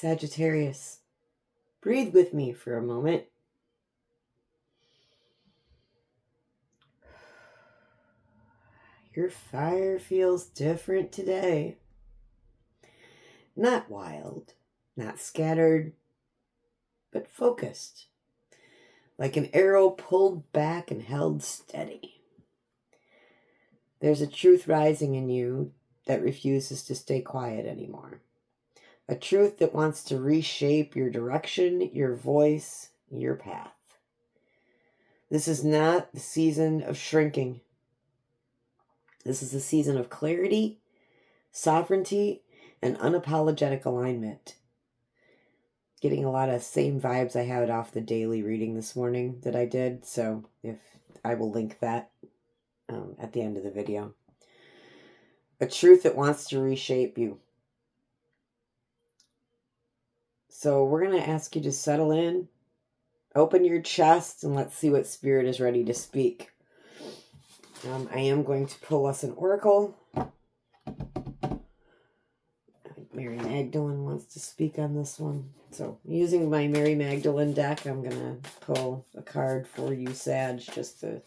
Sagittarius, breathe with me for a moment. Your fire feels different today. Not wild, not scattered, but focused. Like an arrow pulled back and held steady. There's a truth rising in you that refuses to stay quiet anymore. A truth that wants to reshape your direction, your voice, your path. This is not the season of shrinking. This is a season of clarity, sovereignty, and unapologetic alignment. Getting a lot of same vibes I had off the daily reading this morning that I did. So if I will link that at the end of the video. A truth that wants to reshape you. So we're going to ask you to settle in, open your chest, and let's see what Spirit is ready to speak. I am going to pull us an oracle. Mary Magdalene wants to speak on this one. So using my Mary Magdalene deck, I'm going to pull a card for you, Sag, just to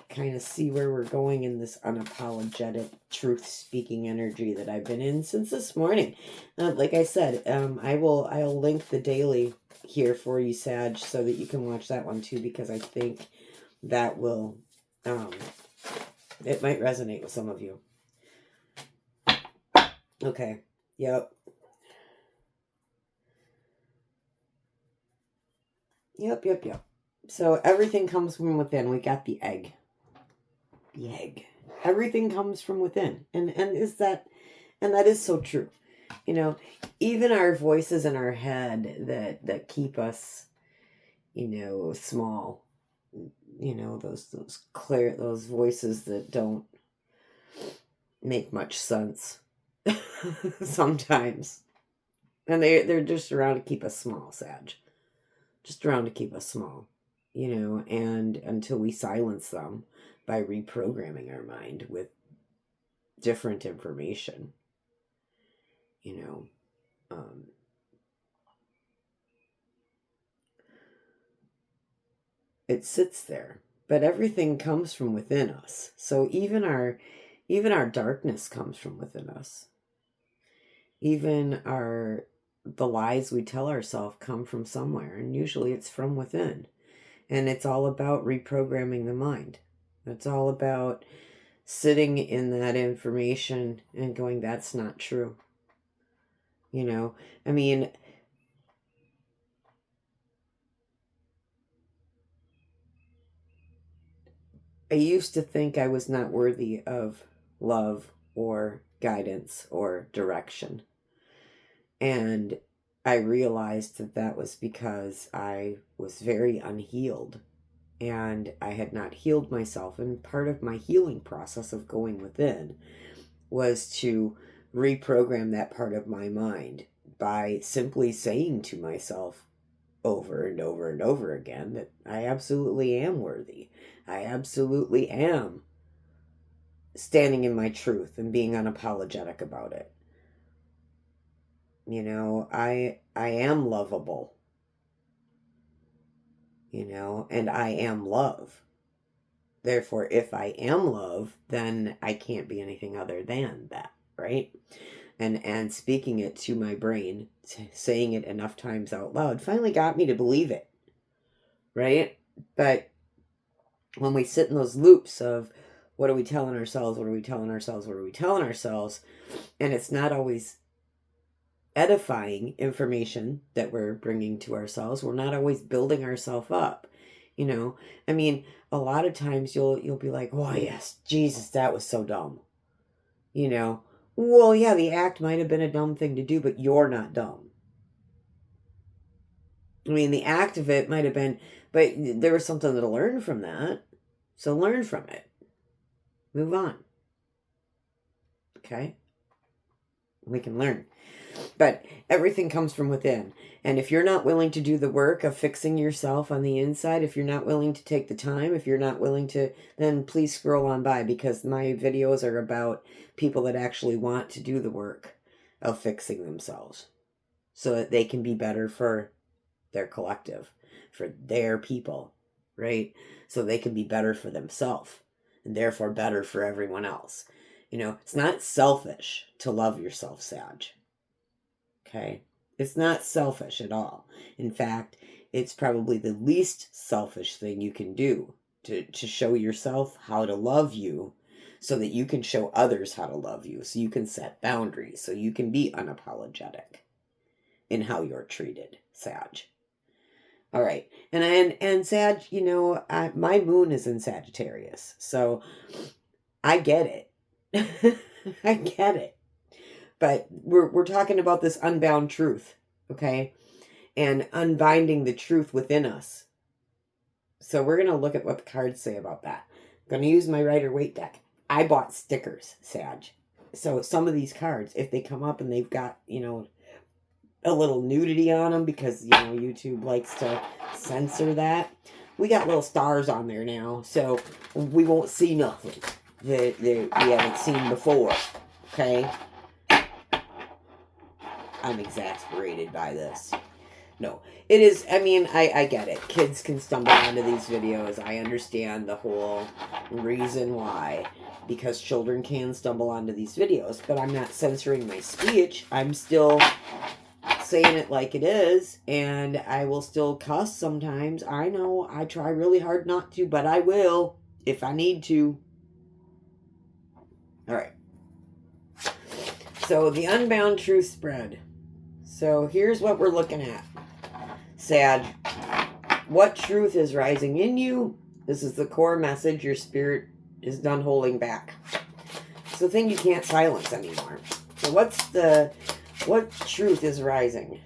kind of see where we're going in this unapologetic truth-speaking energy that I've been in since this morning. Like I said, I'll link the daily here for you, Sag, so that you can watch that one too, because I think that will, it might resonate with some of you. Okay. Yep. So everything comes from within. We got the egg. The egg. Everything comes from within. And that is so true. You know, even our voices in our head that keep us, small. Those voices that don't make much sense sometimes. And they're just around to keep us small, Sag. Just around to keep us small, and until we silence them by reprogramming our mind with different information, it sits there, but everything comes from within us. So even our darkness comes from within us. Even the lies we tell ourselves come from somewhere, and usually it's from within. And it's all about reprogramming the mind. It's all about sitting in that information and going, that's not true. I used to think I was not worthy of love or guidance or direction. And I realized that was because I was very unhealed and I had not healed myself. And part of my healing process of going within was to reprogram that part of my mind by simply saying to myself over and over and over again that I absolutely am worthy. I absolutely am standing in my truth and being unapologetic about it. I am lovable, and I am love. Therefore, if I am love, then I can't be anything other than that, right? And speaking it to my brain, saying it enough times out loud, finally got me to believe it, right? But when we sit in those loops of what are we telling ourselves, what are we telling ourselves, what are we telling ourselves, and it's not always edifying information that we're bringing to ourselves. We're not always building ourselves up. A lot of times you'll be like, oh yes, Jesus, that was so dumb. Well, yeah, the act might have been a dumb thing to do, but you're not dumb. The act of it might have been, but there was something to learn from that. So learn from it. Move on. Okay? We can learn. But everything comes from within. And if you're not willing to do the work of fixing yourself on the inside, if you're not willing to take the time, if you're not willing to, then please scroll on by, because my videos are about people that actually want to do the work of fixing themselves. so that they can be better for their collective, for their people, right? So they can be better for themselves and therefore better for everyone else. It's not selfish to love yourself, Sag. Okay? It's not selfish at all. In fact, it's probably the least selfish thing you can do to show yourself how to love you so that you can show others how to love you, so you can set boundaries, so you can be unapologetic in how you're treated, Sag. All right. And Sag, my moon is in Sagittarius. So I get it. I get it. But we're talking about this unbound truth, okay? And unbinding the truth within us. So we're going to look at what the cards say about that. I'm going to use my Rider-Waite deck. I bought stickers, Sag. So some of these cards, if they come up and they've got, a little nudity on them because, YouTube likes to censor that, we got little stars on there now. So we won't see nothing that we haven't seen before, okay? I'm exasperated by this. No, it is, I get it. Kids can stumble onto these videos. I understand the whole reason why, because children can stumble onto these videos, but I'm not censoring my speech. I'm still saying it like it is, and I will still cuss sometimes. I know, I try really hard not to, but I will if I need to. All right. So the Unbound Truth Spread. So here's what we're looking at. Sag, what truth is rising in you? This is the core message your spirit is done holding back. It's the thing you can't silence anymore. So what truth is rising?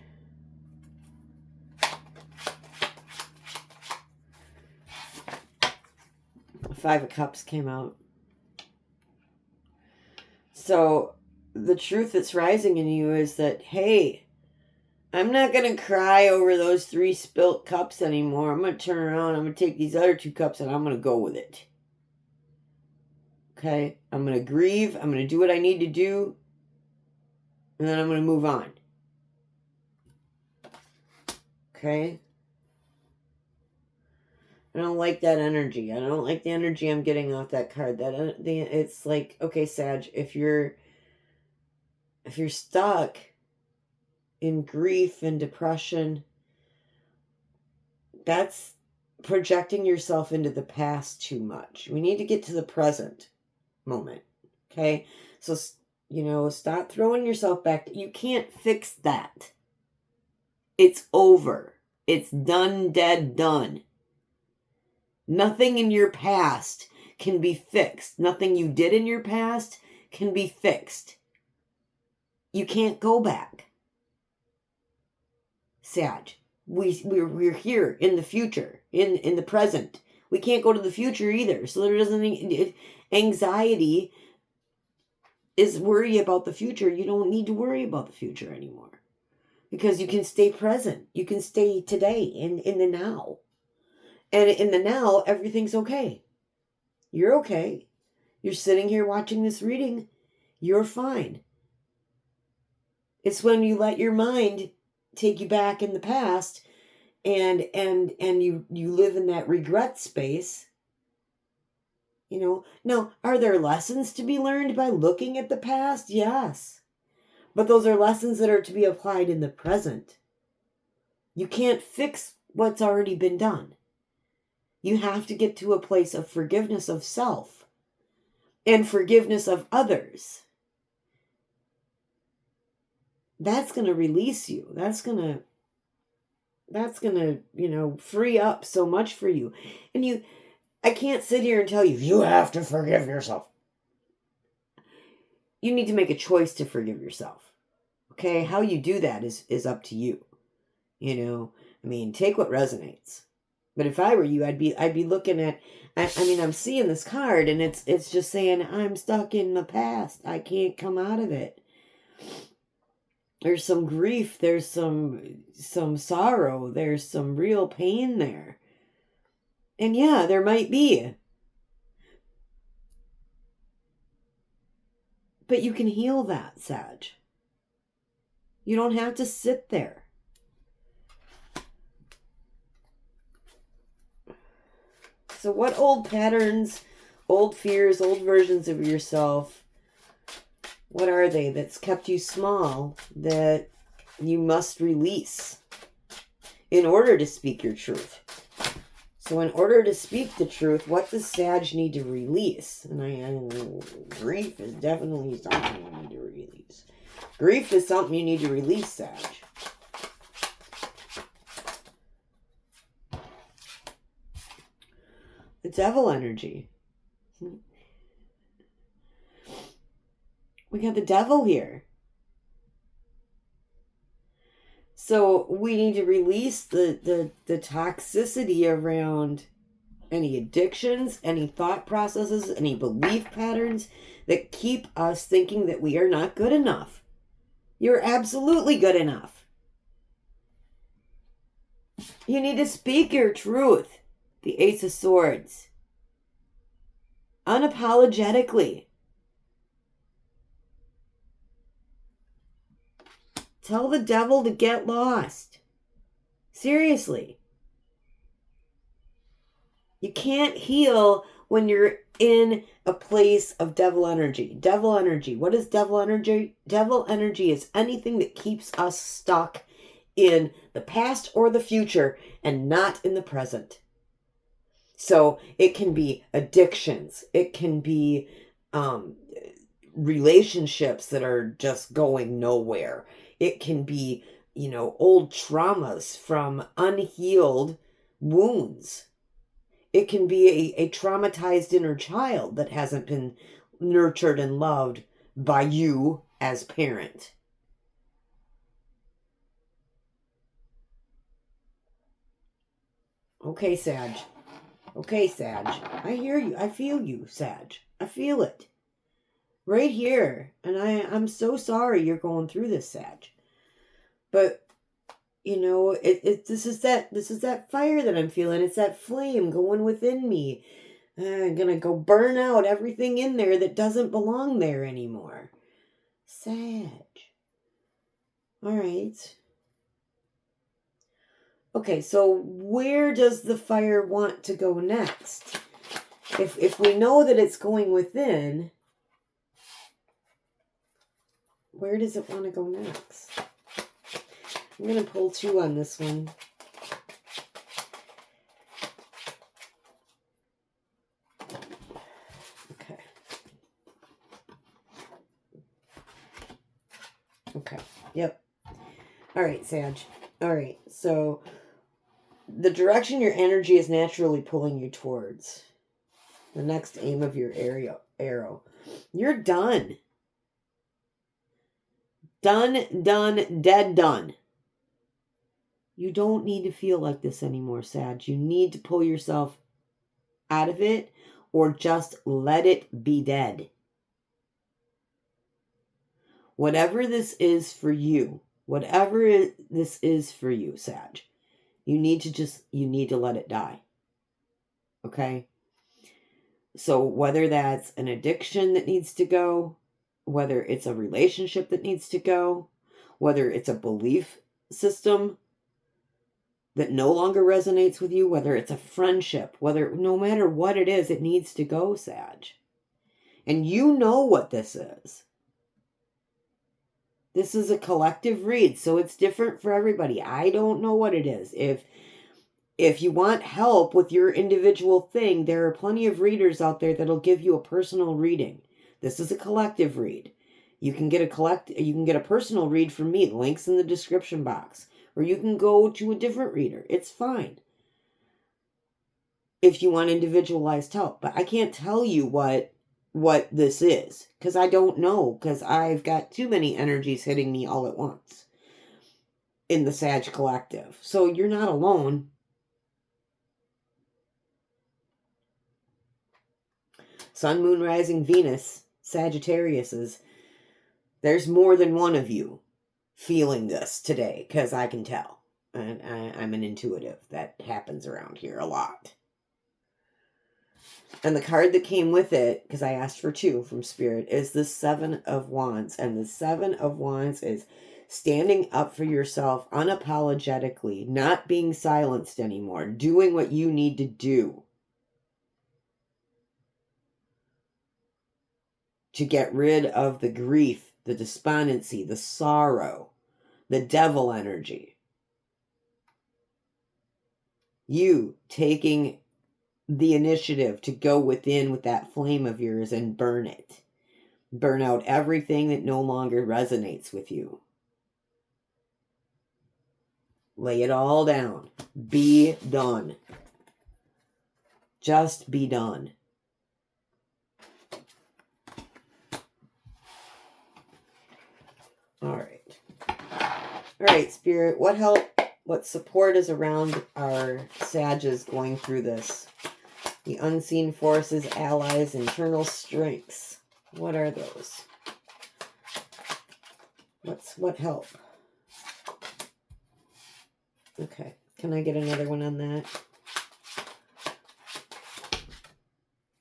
Five of Cups came out. So the truth that's rising in you is that, hey, I'm not going to cry over those 3 spilt cups anymore. I'm going to turn around. I'm going to take these other 2 cups and I'm going to go with it. Okay? I'm going to grieve. I'm going to do what I need to do. And then I'm going to move on. Okay? I don't like that energy. I don't like the energy I'm getting off that card. It's like, okay, Sag, if you're stuck in grief and depression, that's projecting yourself into the past too much. We need to get to the present moment. Okay? So, stop throwing yourself back. You can't fix that. It's over. It's done, dead, done. Nothing in your past can be fixed. Nothing you did in your past can be fixed. You can't go back. Sag, we're here in the future, in the present. We can't go to the future either. So there doesn't anxiety is worry about the future. You don't need to worry about the future anymore because you can stay present. You can stay today in the now. And in the now, everything's okay. You're okay. You're sitting here watching this reading. You're fine. It's when you let your mind take you back in the past and you live in that regret space. Now, are there lessons to be learned by looking at the past? Yes. But those are lessons that are to be applied in the present. You can't fix what's already been done. You have to get to a place of forgiveness of self and forgiveness of others. That's going to release you. That's going to, free up so much for you. And I can't sit here and tell you have to forgive yourself. You need to make a choice to forgive yourself. Okay? How you do that is up to you. Take what resonates. But if I were you, I'd be looking at, I'm seeing this card and it's just saying, I'm stuck in the past. I can't come out of it. There's some grief. There's some sorrow. There's some real pain there. And yeah, there might be. But you can heal that, Sag. You don't have to sit there. So what old patterns, old fears, old versions of yourself, what are they that's kept you small that you must release in order to speak your truth? So in order to speak the truth, what does Sag need to release? And grief is definitely something you need to release. Grief is something you need to release, Sag. The devil energy. We got the devil here. So we need to release the toxicity around any addictions, any thought processes, any belief patterns that keep us thinking that we are not good enough. You're absolutely good enough. You need to speak your truth. The Ace of Swords. Unapologetically. Tell the devil to get lost. Seriously. You can't heal when you're in a place of devil energy. Devil energy. What is devil energy? Devil energy is anything that keeps us stuck in the past or the future and not in the present. So it can be addictions. It can be relationships that are just going nowhere. It can be, old traumas from unhealed wounds. It can be a traumatized inner child that hasn't been nurtured and loved by you as parent. Okay, Sag. Okay, Sag. I hear you. I feel you, Sag. I feel it. Right here. And I'm so sorry you're going through this, Sag. But this is that fire that I'm feeling. It's that flame going within me. I'm gonna go burn out everything in there that doesn't belong there anymore. Sag. All right. Okay, so where does the fire want to go next? If we know that it's going within, where does it want to go next? I'm going to pull 2 on this one. Okay. Okay. Yep. All right, Sag. All right. So the direction your energy is naturally pulling you towards, the next aim of your arrow. You're done. Done, dead done. You don't need to feel like this anymore, Sag. You need to pull yourself out of it or just let it be dead. Whatever this is for you, this is for you, Sag, you need to let it die. Okay? So whether that's an addiction that needs to go, whether it's a relationship that needs to go, whether it's a belief system that no longer resonates with you, whether it's a friendship, no matter what it is, it needs to go, Sag. And you know what this is. This is a collective read, so it's different for everybody. I don't know what it is. If you want help with your individual thing, there are plenty of readers out there that'll give you a personal reading. This is a collective read. You can get a personal read from me. Links in the description box. Or you can go to a different reader. It's fine. If you want individualized help. But I can't tell you what this is. Because I don't know. Because I've got too many energies hitting me all at once. In the Sag Collective. So you're not alone. Sun, Moon, Rising, Venus, Sagittarius there's more than one of you feeling this today, because I can tell. And I'm an intuitive. That happens around here a lot. And the card that came with it, because I asked for 2 from Spirit, is the 7 of Wands. And the 7 of Wands is standing up for yourself unapologetically, not being silenced anymore, doing what you need to do to get rid of the grief, the despondency, the sorrow, the devil energy. You taking the initiative to go within with that flame of yours and burn it. Burn out everything that no longer resonates with you. Lay it all down. Be done. Just be done. All right. All right, Spirit, what help, what support is around our Sages going through this? The unseen forces, allies, internal strengths. What are those? What help? Okay. Can I get another one on that?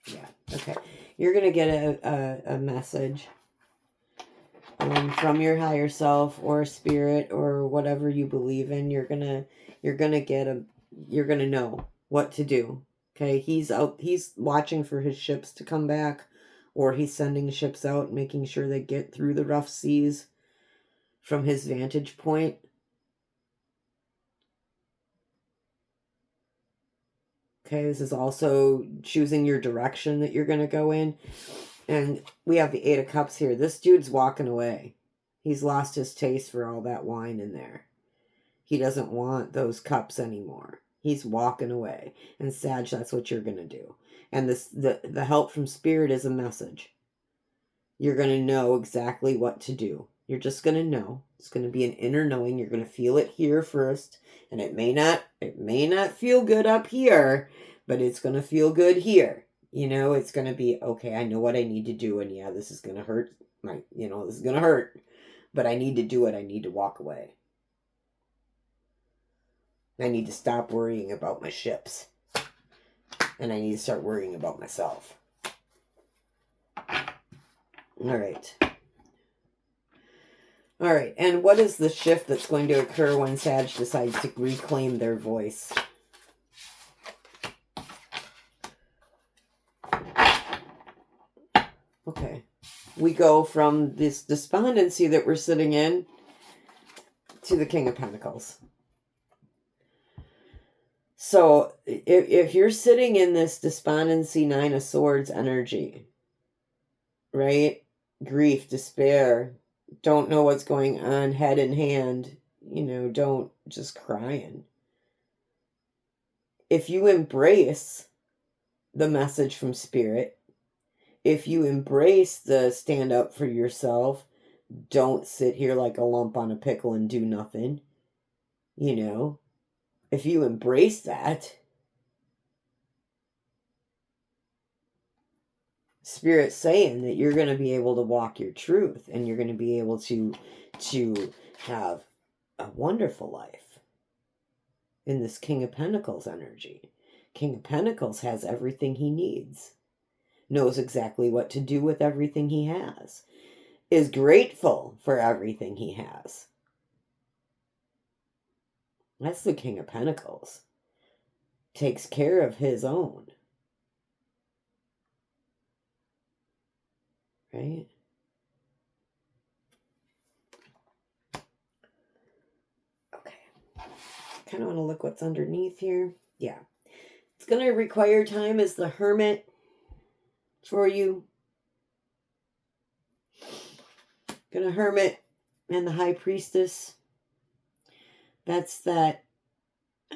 Yeah. Okay. You're going to get a message from your higher self or spirit or whatever you believe in. You're going to know what to do. Okay? He's watching for his ships to come back, or he's sending ships out, making sure they get through the rough seas from his vantage point. Okay, this is also choosing your direction that you're going to go in. And we have the 8 of Cups here. This dude's walking away. He's lost his taste for all that wine in there. He doesn't want those cups anymore. He's walking away. And Sag, that's what you're going to do. And the help from Spirit is a message. You're going to know exactly what to do. You're just going to know. It's going to be an inner knowing. You're going to feel it here first. And it may not feel good up here, but it's going to feel good here. You know, it's going to be, okay, I know what I need to do. And yeah, this is going to hurt. This is going to hurt. But I need to do it. I need to walk away. I need to stop worrying about my ships. And I need to start worrying about myself. All right. All right. And what is the shift that's going to occur when Sag decides to reclaim their voice? Okay. We go from this despondency that we're sitting in to the King of Pentacles. So if you're sitting in this despondency, 9 of Swords energy, right? Grief, despair, don't know what's going on, head in hand, don't just crying. If you embrace the message from Spirit, if you embrace the stand up for yourself, don't sit here like a lump on a pickle and do nothing, if you embrace that, Spirit's saying that you're going to be able to walk your truth and you're going to be able to have a wonderful life in this King of Pentacles energy. King of Pentacles has everything he needs, knows exactly what to do with everything he has, is grateful for everything he has. That's the King of Pentacles. Takes care of his own. Right? Okay. Kind of want to look what's underneath here. Yeah. It's going to require time as the Hermit for you. Gonna Hermit and the High Priestess. That's that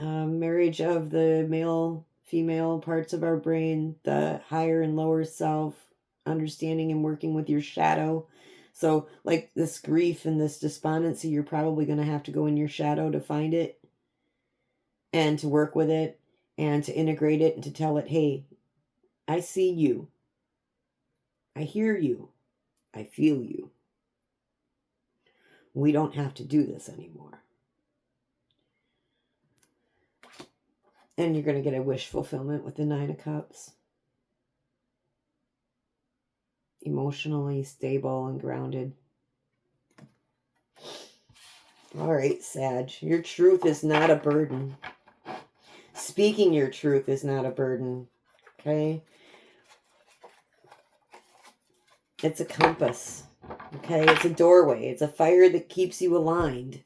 marriage of the male, female parts of our brain, the higher and lower self, understanding and working with your shadow. So like this grief and this despondency, you're probably going to have to go in your shadow to find it and to work with it and to integrate it and to tell it, hey, I see you. I hear you. I feel you. We don't have to do this anymore. And you're going to get a wish fulfillment with the 9 of Cups. Emotionally stable and grounded. All right, Sag. Your truth is not a burden. Speaking your truth is not a burden. Okay? It's a compass. Okay? It's a doorway. It's a fire that keeps you aligned.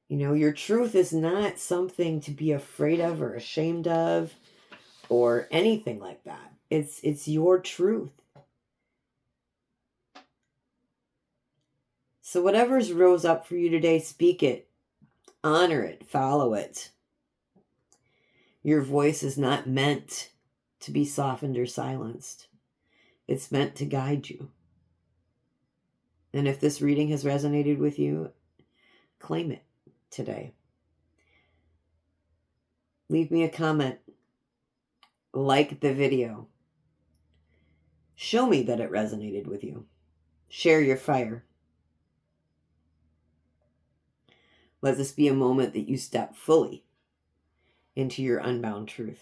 You know, your truth is not something to be afraid of or ashamed of or anything like that. It's your truth. So whatever's rose up for you today, speak it, honor it, follow it. Your voice is not meant to be softened or silenced. It's meant to guide you. And if this reading has resonated with you, claim it today. Leave me a comment. Like the video. Show me that it resonated with you. Share your fire. Let this be a moment that you step fully into your unbound truth.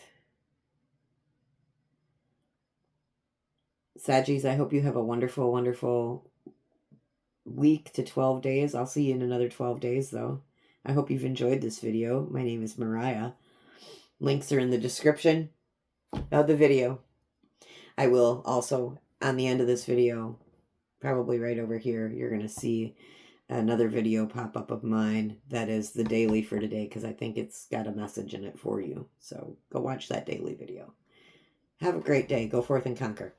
Saggies, I hope you have a wonderful, wonderful week to 12 days. I'll see you in another 12 days, though. I hope you've enjoyed this video. My name is Moriah. Links are in the description of the video. I will also, on the end of this video, probably right over here, you're going to see another video pop up of mine that is the daily for today, because I think it's got a message in it for you. So go watch that daily video. Have a great day. Go forth and conquer.